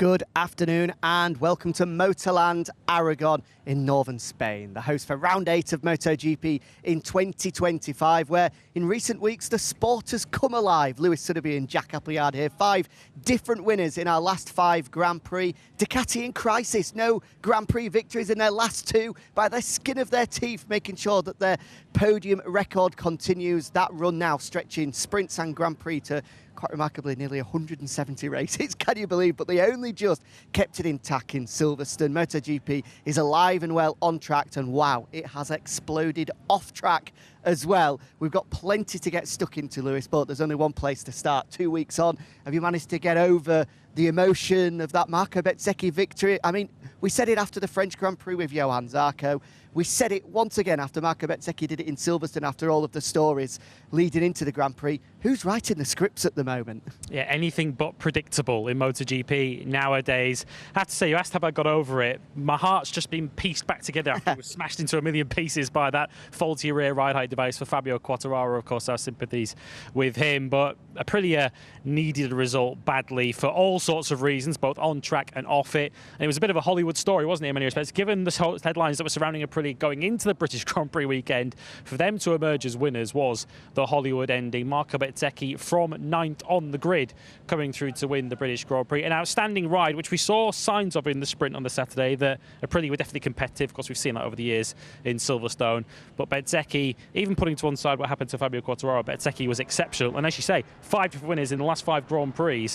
Good afternoon and welcome to MotorLand Aragon in northern Spain, the host for round 8 of MotoGP in 2025, where in recent weeks the sport has come alive. Lewis Suddaby and Jack Appleyard here, 5 different winners in our last 5 Grand Prix. Ducati in crisis, no Grand Prix victories in their last 2 by the skin of their teeth, making sure that their podium record continues. That run now stretching sprints and Grand Prix to quite remarkably nearly 170 races, can you believe? But they only just kept it intact in Silverstone. MotoGP is alive and well on track, and wow, it has exploded off track as well. We've got plenty to get stuck into, Lewis, but there's only one place to start. 2 weeks on, have you managed to get over the emotion of that Marco Bezzecchi victory? I mean, we said it after the French Grand Prix with Johann Zarco. We said it once again after Marco Bezzecchi did it in Silverstone after all of the stories leading into the Grand Prix. Who's writing the scripts at the moment? Yeah, anything but predictable in MotoGP nowadays. I have to say, you asked how I got over it. My heart's just been pieced back together after it was smashed into a million pieces by that faulty rear ride height device for Fabio Quartararo. Of course, our sympathies with him. But Aprilia needed a result badly for all sorts of reasons, both on track and off it. And it was a bit of a Hollywood story, wasn't it, in many respects? Given the headlines that were surrounding Aprilia going into the British Grand Prix weekend, for them to emerge as winners was the Hollywood ending. Marco Bezzecchi from 9th on the grid, coming through to win the British Grand Prix. An outstanding ride, which we saw signs of in the sprint on the Saturday, that Aprilia were definitely competitive. Of course, we've seen that over the years in Silverstone. But Bezzecchi, even putting to one side what happened to Fabio Quartararo, Bezzecchi was exceptional. And as you say, 5 different winners in the last 5 Grand Prix.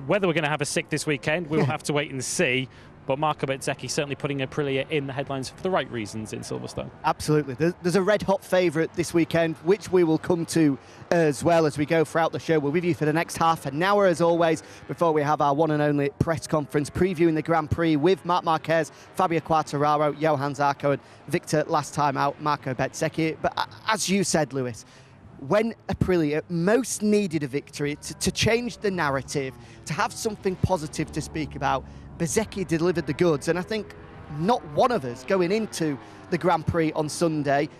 Whether we're going to have a 6th this weekend, we'll have to wait and see. But Marco Bezzecchi certainly putting Aprilia in the headlines for the right reasons in Silverstone. Absolutely. There's a red-hot favourite this weekend, which we will come to as well as we go throughout the show. We're with you for the next half an hour, as always, before we have our one and only press conference previewing the Grand Prix with Marc Marquez, Fabio Quartararo, Johann Zarco, and Victor, last time out, Marco Bezzecchi. But as you said, Lewis, when Aprilia most needed a victory to change the narrative, to have something positive to speak about, Bezzecchi delivered the goods. And I think not one of us going into the Grand Prix on Sunday,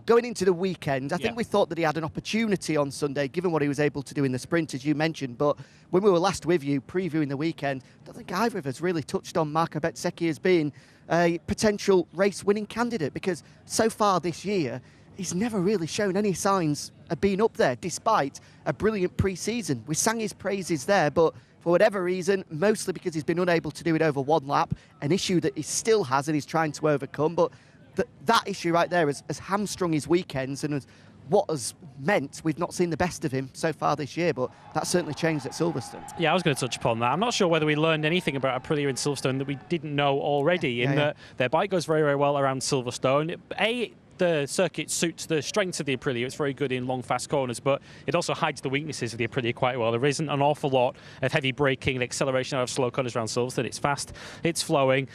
going into the weekend, I think we thought that he had an opportunity on Sunday, given what he was able to do in the sprint, as you mentioned. But when we were last with you, previewing the weekend, I don't think either of us really touched on Marco Bezzecchi as being a potential race-winning candidate, because so far this year, he's never really shown any signs of being up there, despite a brilliant pre-season. We sang his praises there, but for whatever reason, mostly because he's been unable to do it over one lap, an issue that he still has and he's trying to overcome. But that issue right there has hamstrung his weekends and what has meant we've not seen the best of him so far this year, but that certainly changed at Silverstone. Yeah, I was going to touch upon that. I'm not sure whether we learned anything about Aprilia in Silverstone that we didn't know already, that their bike goes very, very well around Silverstone. The circuit suits the strengths of the Aprilia. It's very good in long, fast corners, but it also hides the weaknesses of the Aprilia quite well. There isn't an awful lot of heavy braking and acceleration out of slow corners around Silverstone. It's fast, it's flowing.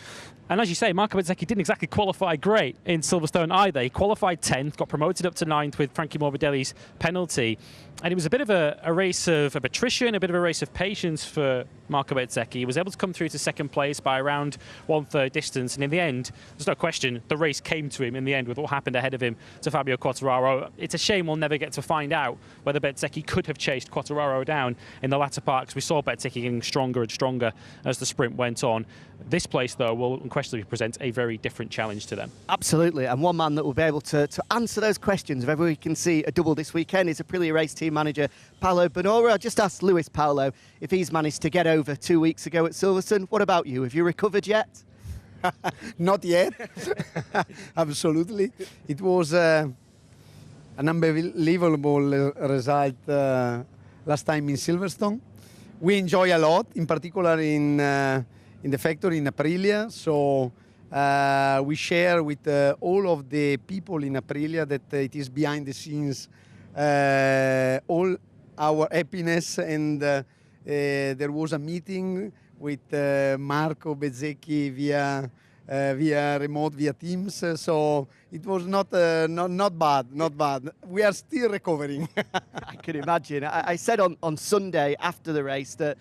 And as you say, Marco Bezzecchi didn't exactly qualify great in Silverstone either. He qualified 10th, got promoted up to 9th with Frankie Morbidelli's penalty. And it was a bit of a race of attrition, a bit of a race of patience for Marco Bezzecchi. He was able to come through to 2nd place by around 1/3 distance. And in the end, there's no question, the race came to him in the end with what happened ahead of him to Fabio Quartararo. It's a shame we'll never get to find out whether Bezzecchi could have chased Quartararo down in the latter part, because we saw Bezzecchi getting stronger and stronger as the sprint went on. This place, though, will unquestionably present a very different challenge to them. Absolutely, and one man that will be able to answer those questions, whether we can see a double this weekend, is Aprilia race team manager Paolo Bonora. I just asked Lewis, Paolo, if he's managed to get over 2 weeks ago at Silverstone. What about you? Have you recovered yet? Not yet. Absolutely. It was an unbelievable result last time in Silverstone. We enjoy a lot, in particular in the factory in Aprilia. So we share with all of the people in Aprilia that it is behind the scenes all our happiness. And there was a meeting with Marco Bezzecchi via remote, via Teams. So it was not bad. We are still recovering. I can imagine. I said on Sunday after the race that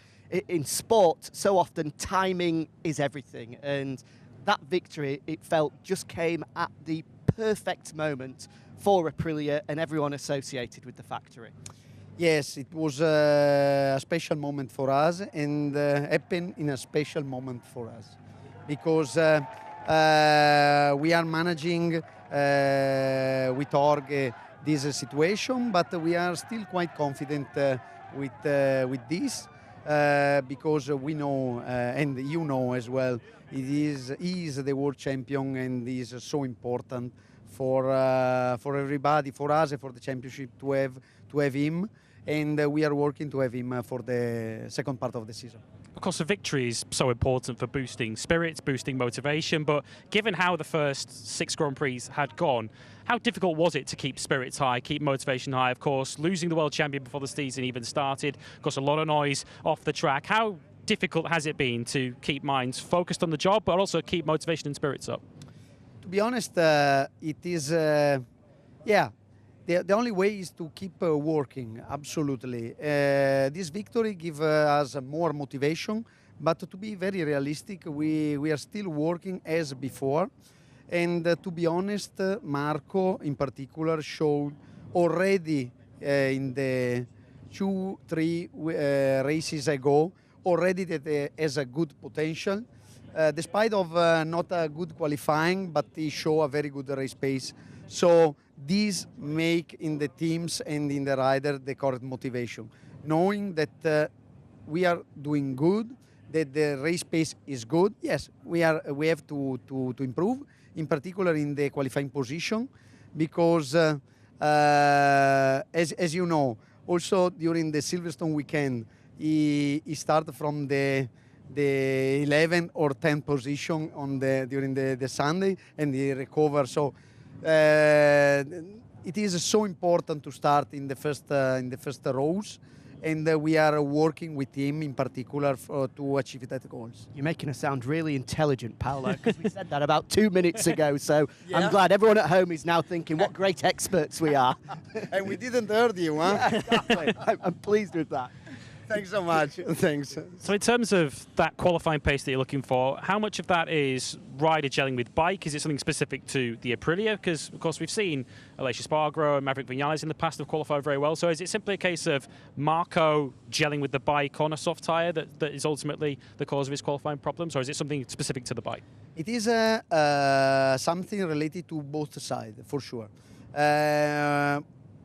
in sport, so often timing is everything. And that victory, it felt, just came at the perfect moment for Aprilia and everyone associated with the factory. Yes, it was a special moment for us, and happened in a special moment for us, because we are managing with Org this situation, but we are still quite confident with this, because we know, and you know as well, he is the world champion, and is so important for everybody, for us, and for the championship to have him. And we are working to have him for the second part of the season. Of course, a victory is so important for boosting spirits, boosting motivation, but given how the first 6 Grand Prix had gone, how difficult was it to keep spirits high, keep motivation high? Of course, losing the world champion before the season even started, of course, a lot of noise off the track. How difficult has it been to keep minds focused on the job, but also keep motivation and spirits up? To be honest, it is, yeah. The only way is to keep working, absolutely. This victory gives us more motivation, but to be very realistic, we are still working as before. And to be honest, Marco in particular showed already in the 2-3 races ago, already that he has a good potential. Despite of not a good qualifying, but he showed a very good race pace. So these make in the teams and in the rider the correct motivation, knowing that we are doing good, that the race pace is good. Yes, we have to improve, in particular in the qualifying position, because as you know, also during the Silverstone weekend, he started from the 11 or 10 position during the Sunday, and he recovered. So it is so important to start in the first rows, and we are working with him in particular to achieve that goals. You're making us sound really intelligent, Paolo, because we said that about 2 minutes ago. So yeah. I'm glad everyone at home is now thinking what great experts we are. And we didn't hurt you, huh? Yeah, exactly. I'm pleased with that. Thanks so much. Thanks. So in terms of that qualifying pace that you're looking for, how much of that is rider gelling with bike? Is it something specific to the Aprilia? Because, of course, we've seen Aleix Espargaro and Maverick Vinales in the past have qualified very well. So is it simply a case of Marco gelling with the bike on a soft tyre that is ultimately the cause of his qualifying problems? Or is it something specific to the bike? It is something related to both sides, for sure.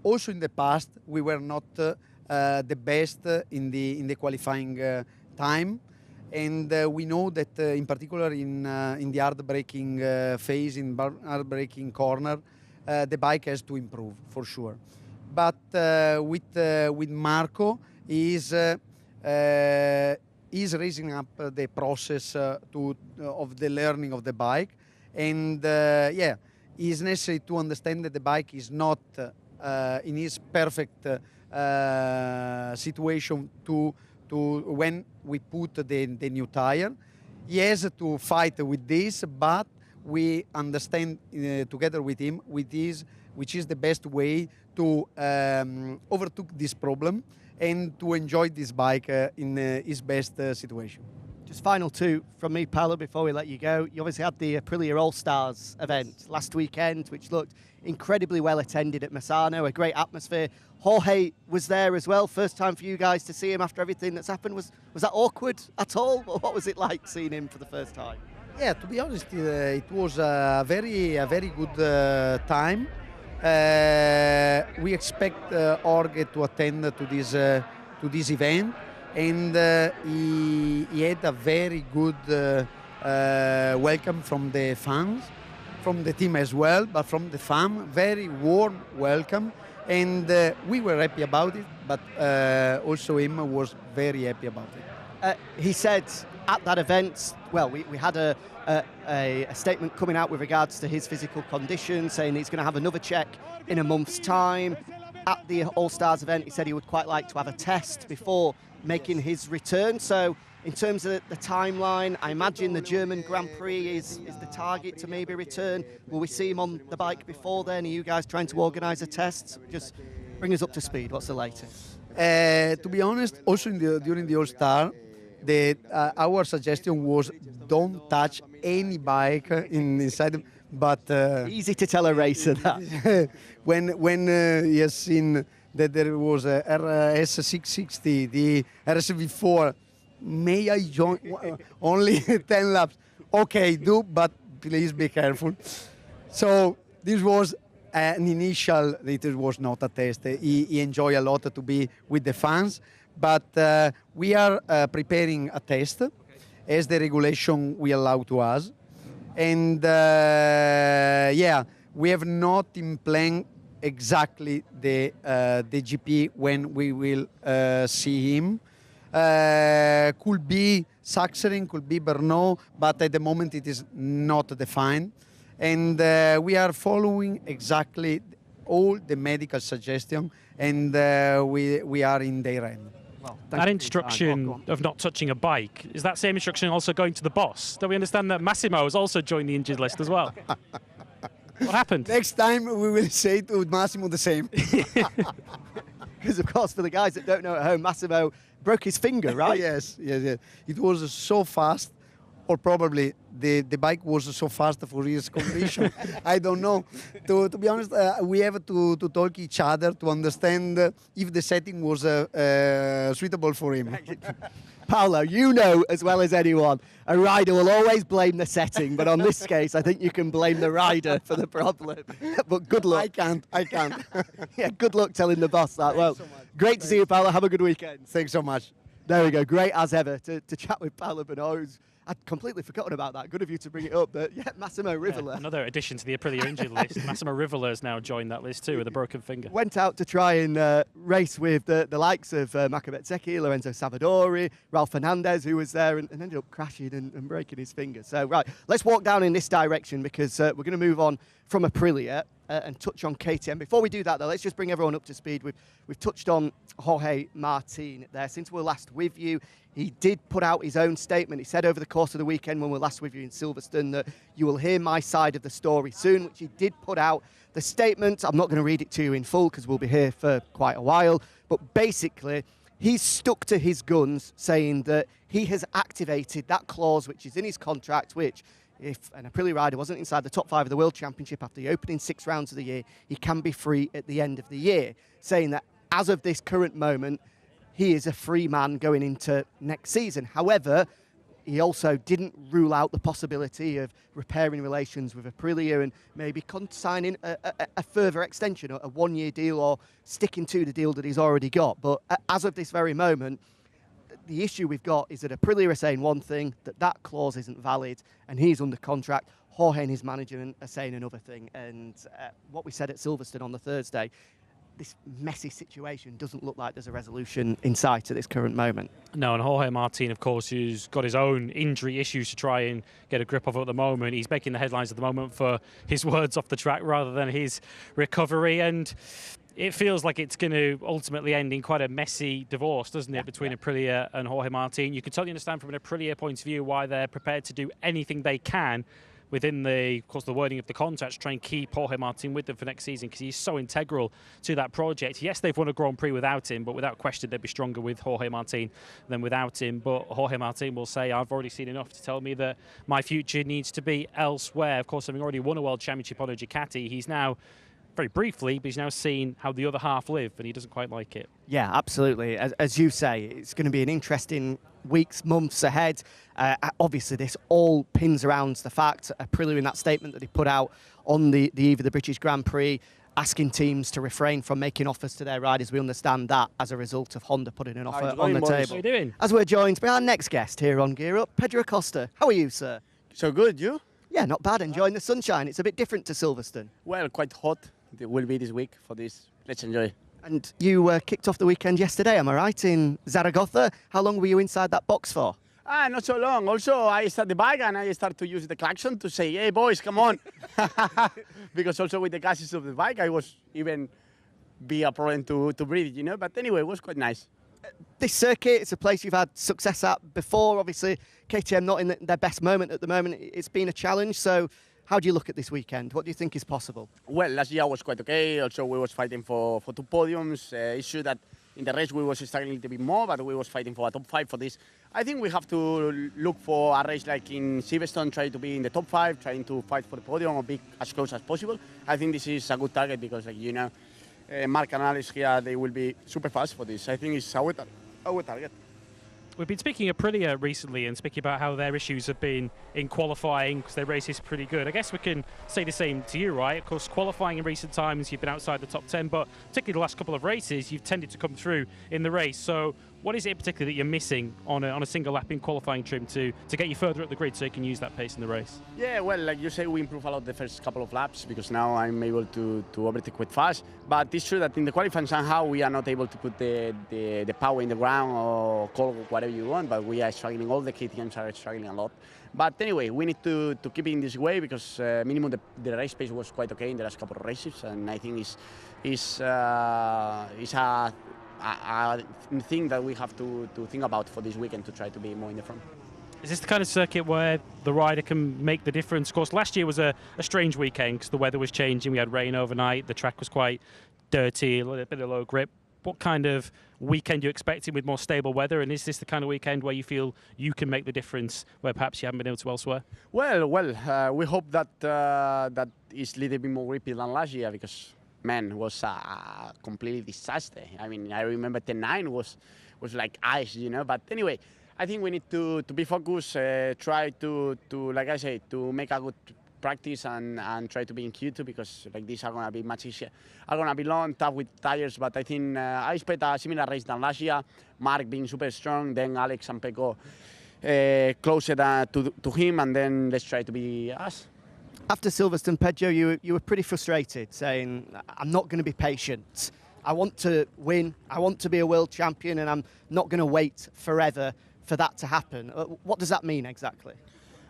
Also in the past, we were not the best in the qualifying time, and we know that in particular in the hard braking phase, in hard braking corner, the bike has to improve for sure. But with Marco, is raising up the process of the learning of the bike, and yeah, it is necessary to understand that the bike is not in his perfect situation to when we put the new tire. He has to fight with this, but we understand together with him which is the best way to overtook this problem and to enjoy this bike in his best situation. Just final 2 from me, Paolo, before we let you go. You obviously had the Aprilia All-Stars event last weekend, which looked incredibly well attended at Misano, a great atmosphere. Jorge was there as well. First time for you guys to see him after everything that's happened. Was that awkward at all? What was it like seeing him for the first time? Yeah, to be honest, it was a very good time. We expect Jorge to attend to this event, and he had a very good welcome from the fans, from the team as well, but from the fan, very warm welcome, and we were happy about it, but also him was very happy about it. He said at that event, well, we had a statement coming out with regards to his physical condition, saying he's going to have another check in a month's time. At the All-Stars event, he said he would quite like to have a test before making his return. So in terms of the timeline, I imagine the German Grand Prix is the target to maybe return. Will we see him on the bike before then? Are you guys trying to organise a test? Just bring us up to speed. What's the latest? To be honest, also during the All-Star, our suggestion was don't touch any bike inside, but Easy to tell a racer that. when he has seen that there was a RS660, the RSV4, may I join? Only 10 laps. Okay, do, but please be careful. So this was an initial, it was not a test. He enjoyed a lot to be with the fans, but we are preparing a test as the regulation will allow to us. And yeah, we have not in plan exactly the GP when we will see him. Could be Sachsenring, could be Brno, but at the moment it is not defined. And we are following exactly all the medical suggestions, and we are in their end. Well, That instruction of not touching a bike, is that same instruction also going to the boss? Do we understand that Massimo has also joined the injured list as well? What happened? Next time we will say to Massimo the same. Because, of course, for the guys that don't know at home, Massimo broke his finger, right? Yes. It was so fast, or probably the bike was so fast for his condition. I don't know. To be honest, we have to talk each other to understand if the setting was suitable for him. Paolo, you know as well as anyone, a rider will always blame the setting, but on this case, I think you can blame the rider for the problem. But good luck. I can't. Yeah, good luck telling the boss that. Well, so much. great to see you, Paolo. Have a good weekend. Thanks so much. There we go. Great as ever to chat with Paolo Bernot, who's I'd completely forgotten about that. Good of you to bring it up. But yeah, Massimo Rivola. Another addition to the Aprilia injured list. Massimo Rivola has now joined that list too with a broken finger. Went out to try and race with the likes of Maca Bezzecchi, Lorenzo Savadori, Ralph Fernandez, who was there and ended up crashing and breaking his finger. So, right, let's walk down in this direction because we're going to move on from Aprilia and touch on KTM. Before we do that, though, let's just bring everyone up to speed. We've touched on Jorge Martin there. Since we were last with you, he did put out his own statement. He said over the course of the weekend when we were last with you in Silverstone that you will hear my side of the story soon, which he did put out. The statement, I'm not going to read it to you in full because we'll be here for quite a while, but basically he's stuck to his guns saying that he has activated that clause which is in his contract, which if an Aprilia rider wasn't inside the top 5 of the World Championship after the opening 6 rounds of the year, he can be free at the end of the year, saying that as of this current moment, he is a free man going into next season. However, he also didn't rule out the possibility of repairing relations with Aprilia and maybe consigning a further extension, a 1-year deal, or sticking to the deal that he's already got. But as of this very moment, the issue we've got is that Aprilia are saying one thing, that clause isn't valid, and he's under contract. Jorge and his management are saying another thing. And what we said at Silverstone on the Thursday, this messy situation doesn't look like there's a resolution in sight at this current moment. No, and Jorge Martin, of course, who's got his own injury issues to try and get a grip of at the moment. He's making the headlines at the moment for his words off the track rather than his recovery. And it feels like it's going to ultimately end in quite a messy divorce, doesn't it, between Aprilia and Jorge Martin. You can totally understand from an Aprilia point of view why they're prepared to do anything they can within of course, the wording of the contract to try and keep Jorge Martin with them for next season because he's so integral to that project. Yes, they've won a Grand Prix without him, but without question they'd be stronger with Jorge Martin than without him. But Jorge Martin will say, I've already seen enough to tell me that my future needs to be elsewhere. Of course, having already won a World Championship on a Ducati, he's now, very briefly, but he's now seen how the other half live, and he doesn't quite like it. Yeah, absolutely. As you say, it's going to be an interesting weeks, months ahead. Obviously, this all pins around the fact, Aprilia in that statement that he put out on the eve of the British Grand Prix, asking teams to refrain from making offers to their riders. We understand that as a result of Honda putting an offer on the table. How are you doing? As we're joined by our next guest here on Gear Up, Pedro Acosta. How are you, sir? So good, you? Yeah, not bad. Enjoying the sunshine. It's a bit different to Silverstone. Well, quite hot. It will be this week for this. Let's enjoy. And you kicked off the weekend yesterday, am I right, in Zaragoza? How long were you inside that box for? Not so long. Also, I start the bike and I start to use the klaxon to say, hey, boys, come on. Because also with the gases of the bike, I was even be a problem to breathe, you know. But anyway, it was quite nice. This circuit, it's a place you've had success at before. Obviously, KTM not in their best moment at the moment. It's been a challenge. So how do you look at this weekend? What do you think is possible? Well, last year was quite okay. Also, we was fighting for 2 podiums. It's true that In the race, we was struggling a little bit more, but we was fighting for a top 5 for this. I think we have to look for a race like in Silverstone, try to be in the top 5, trying to fight for the podium or be as close as possible. I think this is a good target because, like, you know, Mark and Alex here, they will be super fast for this. I think it's our target. We've been speaking of Aprilia recently and speaking about how their issues have been in qualifying because their race is pretty good. I guess we can say the same to you, right? Of course, qualifying in recent times, you've been outside the top 10, but particularly the last couple of races, you've tended to come through in the race. So what is it particularly that you're missing on a single lap in qualifying trim to get you further up the grid so you can use that pace in the race? Yeah, well, like you say, we improve a lot the first couple of laps because now I'm able to overtake quite fast. But it's true that in the qualifying somehow we are not able to put the power in the ground or call whatever you want, but we are struggling. All the KTMs are struggling a lot. But anyway, we need to keep it in this way because minimum the race pace was quite okay in the last couple of races, and I think it's a thing that we have to think about for this weekend to try to be more in the front. Is this the kind of circuit where the rider can make the difference? Of course, last year was a strange weekend because the weather was changing. We had rain overnight. The track was quite dirty, a little bit of low grip. What kind of weekend are you expecting with more stable weather? And is this the kind of weekend where you feel you can make the difference where perhaps you haven't been able to elsewhere? Well, we hope that that is a little bit more grippy than last year because, man, it was a completely disaster. I mean, I remember 10-9 was like ice, you know. But anyway, I think we need to be focused, try to like I say, to make a good practice and try to be in Q2 because like these are going to be much easier. Are going to be long, tough with tires, but I think I expect a similar race than last year. Mark being super strong, then Alex and Pecco closer to him, and then let's try to be us. After Silverstone, Pedro, you were pretty frustrated, saying, I'm not going to be patient. I want to win, I want to be a world champion, and I'm not going to wait forever for that to happen. What does that mean exactly?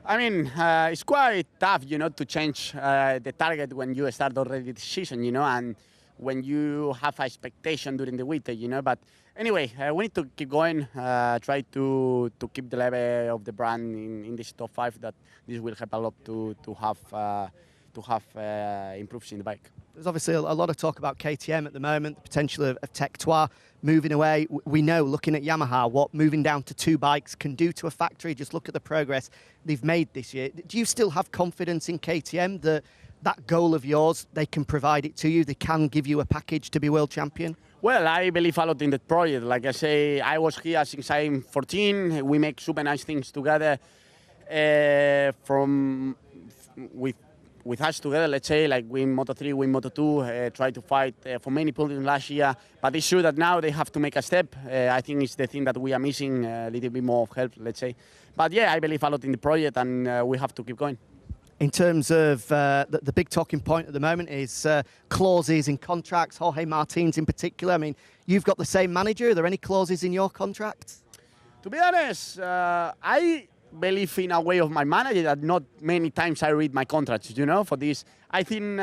I mean, it's quite tough, you know, to change the target when you start already the season, you know, and when you have a expectation during the winter, you know. But anyway, we need to keep going, try to keep the level of the brand in this top 5. That this will help a lot to have improves in the bike. There's obviously a lot of talk about KTM at the moment, the potential of Tech 3 moving away. We know, looking at Yamaha, what moving down to 2 bikes can do to a factory. Just look at the progress they've made this year. Do you still have confidence in KTM that goal of yours, they can provide it to you, they can give you a package to be world champion? Well, I believe a lot in that project. Like I say, I was here since I'm 14. We make super nice things together with us together, let's say, like win Moto3, win Moto2, try to fight for many podiums last year. But it's true that now they have to make a step. I think it's the thing that we are missing, a little bit more of help, let's say. But yeah, I believe a lot in the project, and we have to keep going. In terms of the big talking point at the moment is clauses in contracts, Jorge Martins in particular. I mean, you've got the same manager. Are there any clauses in your contract? To be honest, I believe in a way of my manager that not many times I read my contracts, you know, for this. I think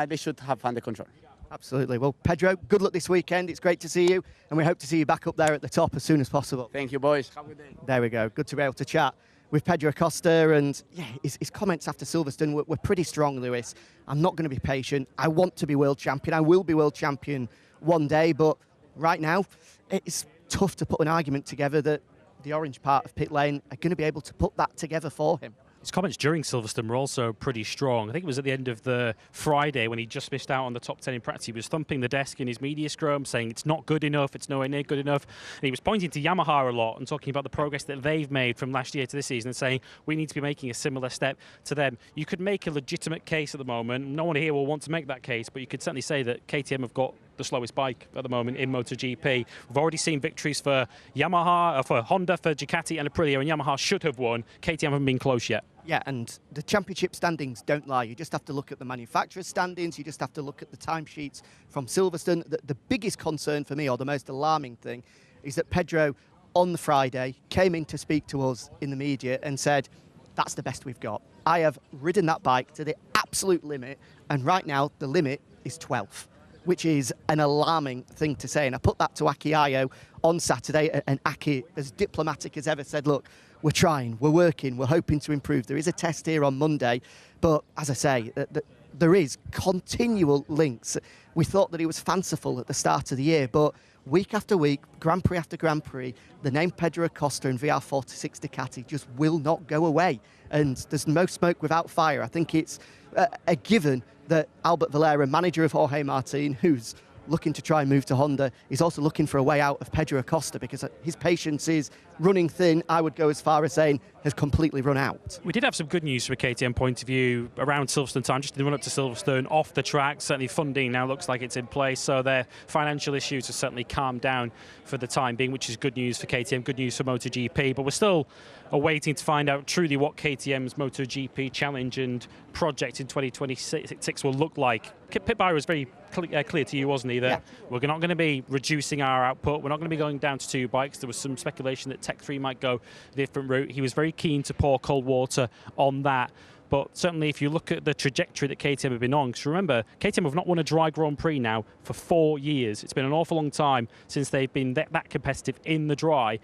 they should have under control. Absolutely. Well, Pedro, good luck this weekend. It's great to see you, and we hope to see you back up there at the top as soon as possible. Thank you, boys. Have a good day. There we go. Good to be able to chat with Pedro Acosta, and yeah, his comments after Silverstone were pretty strong, Lewis. I'm not going to be patient. I want to be world champion. I will be world champion one day, but right now it's tough to put an argument together that the orange part of pit lane are going to be able to put that together for him. His comments during Silverstone were also pretty strong. I think it was at the end of the Friday when he just missed out on the top 10 in practice. He was thumping the desk in his media scrum, saying it's not good enough, it's nowhere near good enough. And he was pointing to Yamaha a lot and talking about the progress that they've made from last year to this season and saying we need to be making a similar step to them. You could make a legitimate case at the moment. No one here will want to make that case, but you could certainly say that KTM have got the slowest bike at the moment in MotoGP. We've already seen victories for Yamaha, for Honda, for Ducati and Aprilia, and Yamaha should have won. KTM haven't been close yet. Yeah, and the championship standings don't lie. You just have to look at the manufacturer's standings. You just have to look at the timesheets from Silverstone. The biggest concern for me, or the most alarming thing, is that Pedro, on the Friday, came in to speak to us in the media and said, that's the best we've got. I have ridden that bike to the absolute limit, and right now the limit is 12th, which is an alarming thing to say. And I put that to Aki Ayo on Saturday, and Aki, as diplomatic as ever, said, look, we're trying, we're working, we're hoping to improve. There is a test here on Monday, but as I say, there is continual links. We thought that he was fanciful at the start of the year, but week after week, Grand Prix after Grand Prix, the name Pedro Acosta and VR46 Ducati just will not go away. And there's no smoke without fire. I think it's a given that Albert Valera, manager of Jorge Martin, who's looking to try and move to Honda, is also looking for a way out of Pedro Acosta, because his patience is running thin. I would go as far as saying has completely run out. We did have some good news from a KTM point of view around Silverstone time, just in the run up to Silverstone, off the track. Certainly funding now looks like it's in place, so their financial issues have certainly calmed down for the time being, which is good news for KTM, good news for MotoGP. But we're still awaiting to find out truly what KTM's MotoGP challenge and project in 2026 will look like. Pit Buyer was very clear to you, wasn't he, that we're not going to be reducing our output, we're not going to be going down to 2 bikes. There was some speculation that Tech 3 might go a different route. He was very keen to pour cold water on that. But certainly if you look at the trajectory that KTM have been on, because remember, KTM have not won a dry Grand Prix now for 4 years. It's been an awful long time since they've been that competitive in the dry.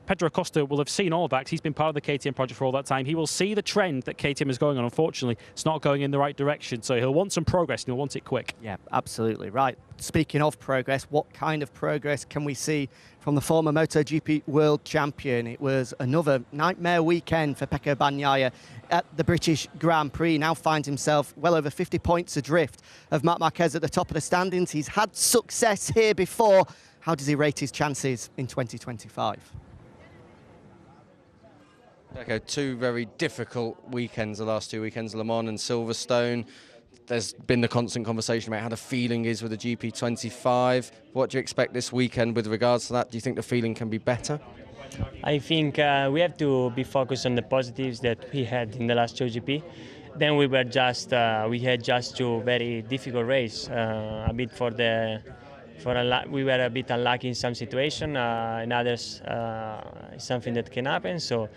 Pedro Acosta will have seen all of that. He's been part of the KTM project for all that time. He will see the trend that KTM is going on. Unfortunately, it's not going in the right direction. So he'll want some progress and he'll want it quick. Yeah, absolutely right. Speaking of progress, what kind of progress can we see from the former MotoGP world champion? It was another nightmare weekend for Pecco Bagnaia at the British Grand Prix. Now finds himself well over 50 points adrift of Marc Marquez at the top of the standings. He's had success here before. How does he rate his chances in 2025? Okay, 2 very difficult weekends, the last 2 weekends, Le Mans and Silverstone. There's been the constant conversation about how the feeling is with the GP25. What do you expect this weekend with regards to that? Do you think the feeling can be better? I think we have to be focused on the positives that we had in the last GP. Then we had just 2 very difficult races. We were a bit unlucky in some situations, in others something that can happen. So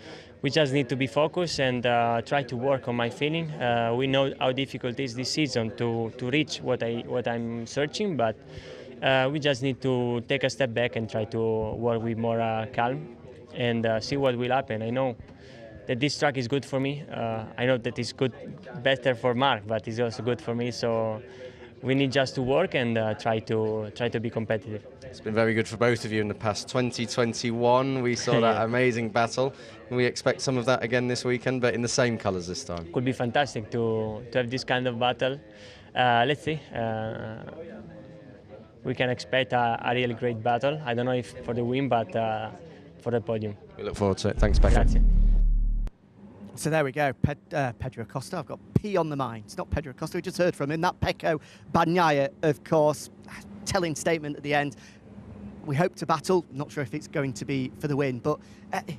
we just need to be focused and try to work on my feeling. We know how difficult it is this season to reach what I'm searching, but we just need to take a step back and try to work with more calm and see what will happen. I know that this track is good for me. I know that it's better for Marc, but it's also good for me. So we need just to work and try to be competitive. It's been very good for both of you in the past. 2021, we saw that amazing battle. We expect some of that again this weekend, but in the same colours this time. Could be fantastic to have this kind of battle. Let's see. We can expect a really great battle. I don't know if for the win, but for the podium. We look forward to it. Thanks, Pecco. Grazie. So there we go, Pedro Acosta. I've got P on the mind. It's not Pedro Acosta, we just heard from him. That Pecco Bagnaia, of course, telling statement at the end. We hope to battle. Not sure if it's going to be for the win, but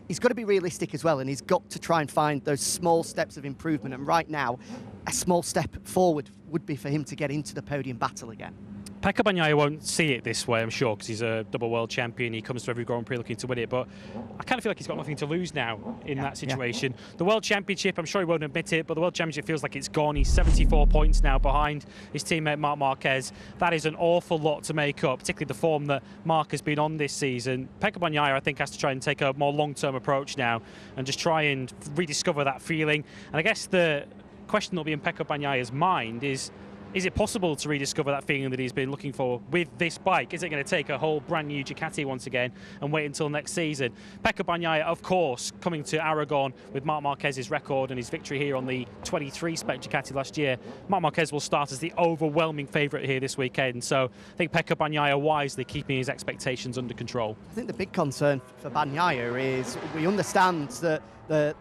he's got to be realistic as well, and he's got to try and find those small steps of improvement. And right now, a small step forward would be for him to get into the podium battle again. Pecco Bagnaia won't see it this way, I'm sure, because he's a double world champion. He comes to every Grand Prix looking to win it, but I kind of feel like he's got nothing to lose now in that situation. The World Championship, I'm sure he won't admit it, but the World Championship feels like it's gone. He's 74 points now behind his teammate Marc Marquez. That is an awful lot to make up, particularly the form that Marc has been on this season. Pecco Bagnaia, I think, has to try and take a more long-term approach now and just try and rediscover that feeling. And I guess the question that will be in Pecco Bagnaia's mind is it possible to rediscover that feeling that he's been looking for with this bike? Is it going to take a whole brand new Ducati once again and wait until next season? Pecco Bagnaia, of course, coming to Aragon with Marc Marquez's record and his victory here on the 23 spec Ducati last year. Marc Marquez will start as the overwhelming favourite here this weekend. So I think Pecco Bagnaia wisely keeping his expectations under control. I think the big concern for Bagnaia is we understand that the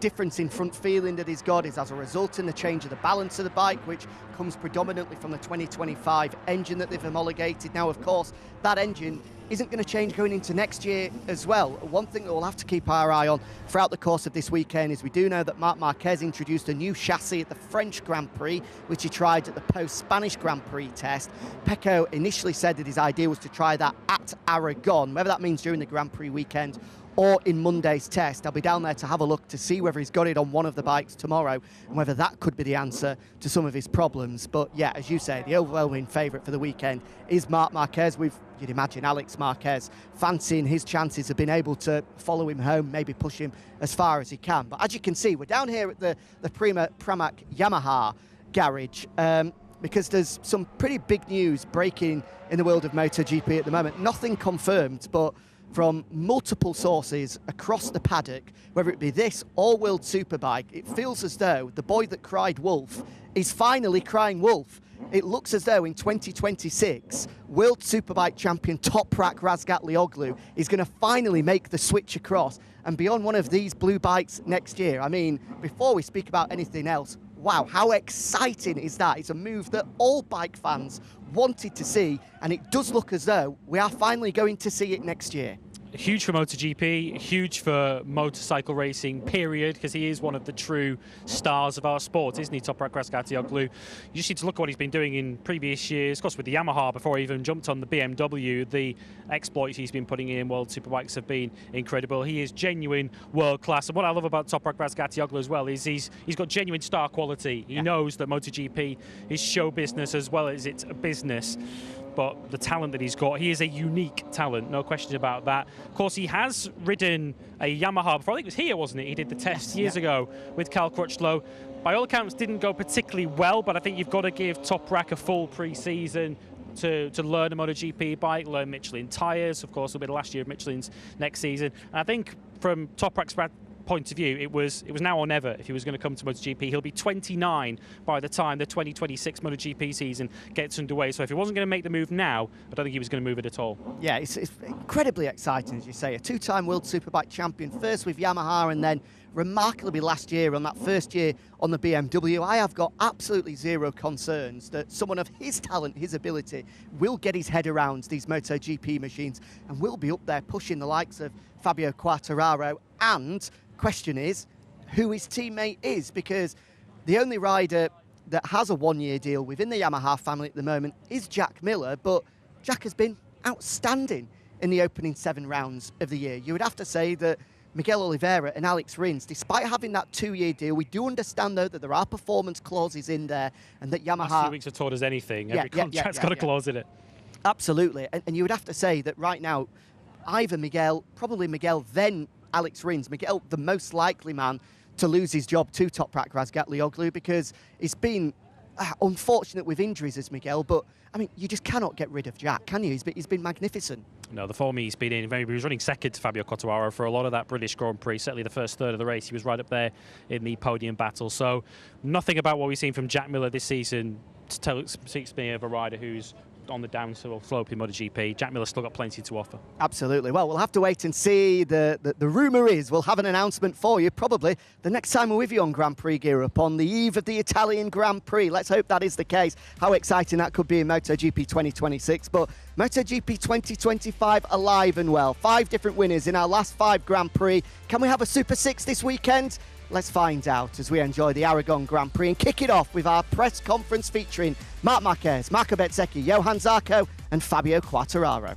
difference in front feeling that he's got is as a result in the change of the balance of the bike, which comes predominantly from the 2025 engine that they've homologated. Now, of course, that engine isn't going to change going into next year as well. One thing that we'll have to keep our eye on throughout the course of this weekend is we do know that Marc Marquez introduced a new chassis at the French Grand Prix, which he tried at the post-Spanish Grand Prix test. Pecco initially said that his idea was to try that at Aragon, whether that means during the Grand Prix weekend or in Monday's test. I'll be down there to have a look to see whether he's got it on one of the bikes tomorrow and whether that could be the answer to some of his problems. But yeah, as you say, the overwhelming favourite for the weekend is Marc Marquez. You'd imagine Alex Marquez fancying his chances of being able to follow him home, maybe push him as far as he can. But as you can see, we're down here at the Pramac Yamaha garage, because there's some pretty big news breaking in the world of MotoGP at the moment. Nothing confirmed, but from multiple sources across the paddock, whether it be this or World Superbike, it feels as though the boy that cried wolf is finally crying wolf. It looks as though in 2026, World Superbike champion Toprak Razgatlioglu is going to finally make the switch across and be on one of these blue bikes next year. I mean, before we speak about anything else, wow, how exciting is that? It's a move that all bike fans wanted to see, and it does look as though we are finally going to see it next year. Huge for MotoGP, huge for motorcycle racing, period, because he is one of the true stars of our sport, isn't he, Toprak Razgatlioglu? You just need to look at what he's been doing in previous years, of course with the Yamaha before he even jumped on the BMW. The exploits he's been putting in World Superbikes have been incredible. He is genuine world class, and what I love about Toprak Razgatlioglu as well is he's got genuine star quality. He knows that MotoGP is show business as well as it's a business. But the talent that he's got, he is a unique talent, no question about that. Of course, he has ridden a Yamaha before. I think it was here, wasn't it? He did the test years ago with Cal Crutchlow. By all accounts, didn't go particularly well, but I think you've got to give Toprak a full pre-season to learn a MotoGP bike, learn Michelin tyres. Of course, it'll be the last year of Michelin's next season. And I think from Toprak's point of view, it was now or never if he was going to come to MotoGP. He'll be 29 by the time the 2026 MotoGP season gets underway. So if he wasn't going to make the move now, I don't think he was going to move it at all. Yeah, it's incredibly exciting, as you say. A two-time World Superbike champion, first with Yamaha and then remarkably last year on that first year on the BMW. I have got absolutely zero concerns that someone of his talent, his ability, will get his head around these MotoGP machines and will be up there pushing the likes of Fabio Quartararo. And question is who his teammate is, because the only rider that has a one-year deal within the Yamaha family at the moment is Jack Miller, but Jack has been outstanding in the opening 7 rounds of the year. You would have to say that Miguel Oliveira and Alex Rins, despite having that 2-year deal, we do understand though that there are performance clauses in there and that Yamaha... Last few weeks have taught us anything. Every contract's got a clause in it. Absolutely, and you would have to say that right now, either Miguel, probably Miguel, then Alex Rins. Miguel, the most likely man to lose his job to Toprak Razgatlioglu, because he's been unfortunate with injuries as Miguel, but I mean, you just cannot get rid of Jack, can you? He's been magnificent. No, the form he's been in, he was running second to Fabio Quartararo for a lot of that British Grand Prix, certainly the first third of the race. He was right up there in the podium battle. So nothing about what we've seen from Jack Miller this season speaks me of a rider who's on the downhill slope in MotoGP. Jack Miller's still got plenty to offer. Absolutely. Well, we'll have to wait and see. The rumour is we'll have an announcement for you probably the next time we're with you on Grand Prix Gear Up on the eve of the Italian Grand Prix. Let's hope that is the case. How exciting that could be in MotoGP 2026. But MotoGP 2025 alive and well. 5 different winners in our last 5 Grand Prix. Can we have a Super 6 this weekend? Let's find out as we enjoy the Aragon Grand Prix and kick it off with our press conference featuring Marc Marquez, Marco Bezzecchi, Johann Zarco and Fabio Quartararo.